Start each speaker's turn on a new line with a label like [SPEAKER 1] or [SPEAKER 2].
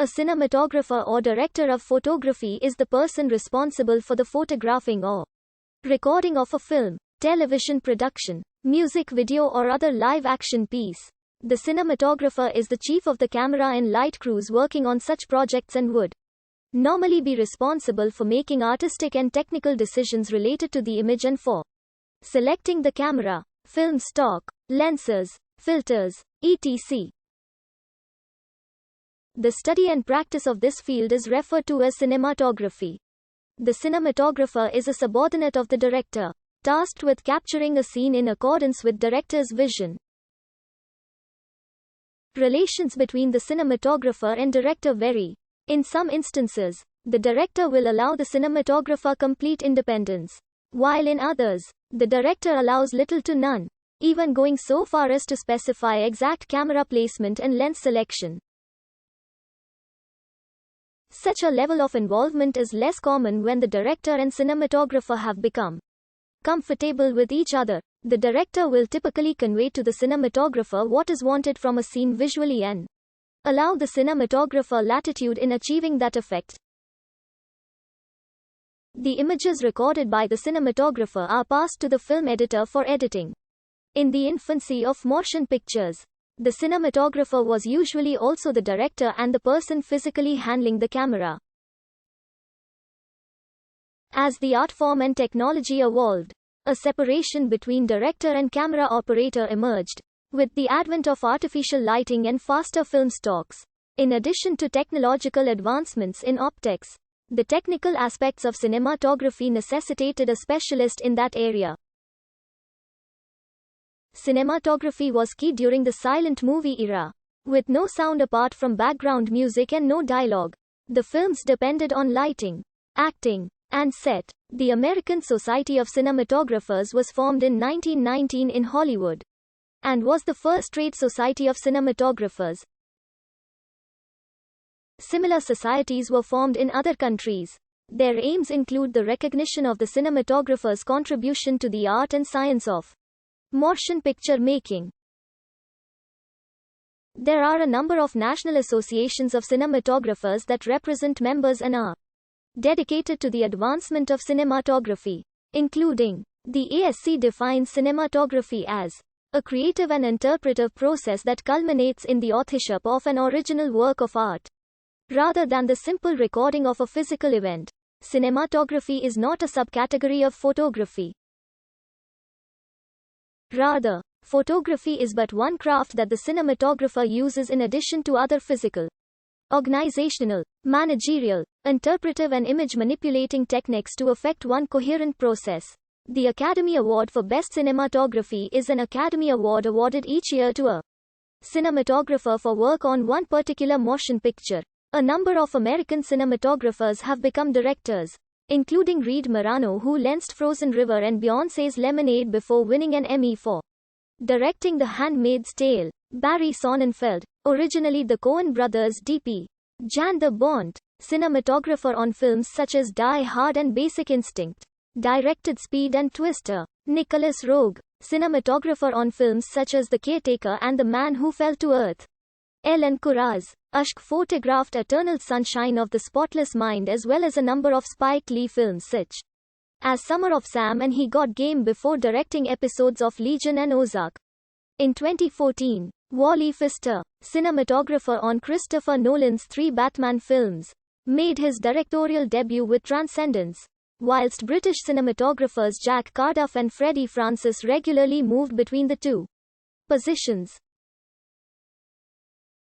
[SPEAKER 1] A cinematographer or director of photography is the person responsible for the photographing or recording of a film, television production, music video or other live-action piece. The cinematographer is the chief of the camera and light crews working on such projects and would normally be responsible for making artistic and technical decisions related to the image and for selecting the camera, film stock, lenses, filters, etc. The study and practice of this field is referred to as cinematography. The cinematographer is a subordinate of the director, tasked with capturing a scene in accordance with director's vision. Relations between the cinematographer and director vary. In some instances, the director will allow the cinematographer complete independence, while in others, the director allows little to none, even going so far as to specify exact camera placement and lens selection. Such a level of involvement is less common when the director and cinematographer have become comfortable with each other. The director will typically convey to the cinematographer what is wanted from a scene visually and allow the cinematographer latitude in achieving that effect. The images recorded by the cinematographer are passed to the film editor for editing. In the infancy of motion pictures, the cinematographer was usually also the director and the person physically handling the camera. As the art form and technology evolved, a separation between director and camera operator emerged, with the advent of artificial lighting and faster film stocks. In addition to technological advancements in optics, the technical aspects of cinematography necessitated a specialist in that area. Cinematography was key during the silent movie era. With no sound apart from background music and no dialogue, the films depended on lighting, acting, and set. The American Society of Cinematographers was formed in 1919 in Hollywood, and was the first trade society of cinematographers. Similar societies were formed in other countries. Their aims include the recognition of the cinematographer's contribution to the art and science of motion picture making. There are a number of national associations of cinematographers that represent members and are dedicated to the advancement of cinematography, including the ASC defines cinematography as a creative and interpretive process that culminates in the authorship of an original work of art, rather than the simple recording of a physical event. Cinematography is not a subcategory of photography. Rather, photography is but one craft that the cinematographer uses in addition to other physical, organizational, managerial, interpretive and image manipulating techniques to effect one coherent process. The Academy Award for Best Cinematography is an Academy Award awarded each year to a cinematographer for work on one particular motion picture. A number of American cinematographers have become directors, including Reed Morano, who lensed Frozen River and Beyoncé's Lemonade before winning an Emmy for directing The Handmaid's Tale. Barry Sonnenfeld, originally the Coen brothers' DP. Jan de Bont, cinematographer on films such as Die Hard and Basic Instinct, directed Speed and Twister. Nicholas Roeg, cinematographer on films such as The Caretaker and The Man Who Fell to Earth. Ellen Kuraz, photographed Eternal Sunshine of the Spotless Mind as well as a number of Spike Lee films such as Summer of Sam and He Got Game before directing episodes of Legion and Ozark. In 2014, Wally Pfister, cinematographer on Christopher Nolan's 3 Batman films, made his directorial debut with Transcendence, whilst British cinematographers Jack Carduff and Freddie Francis regularly moved between the two positions.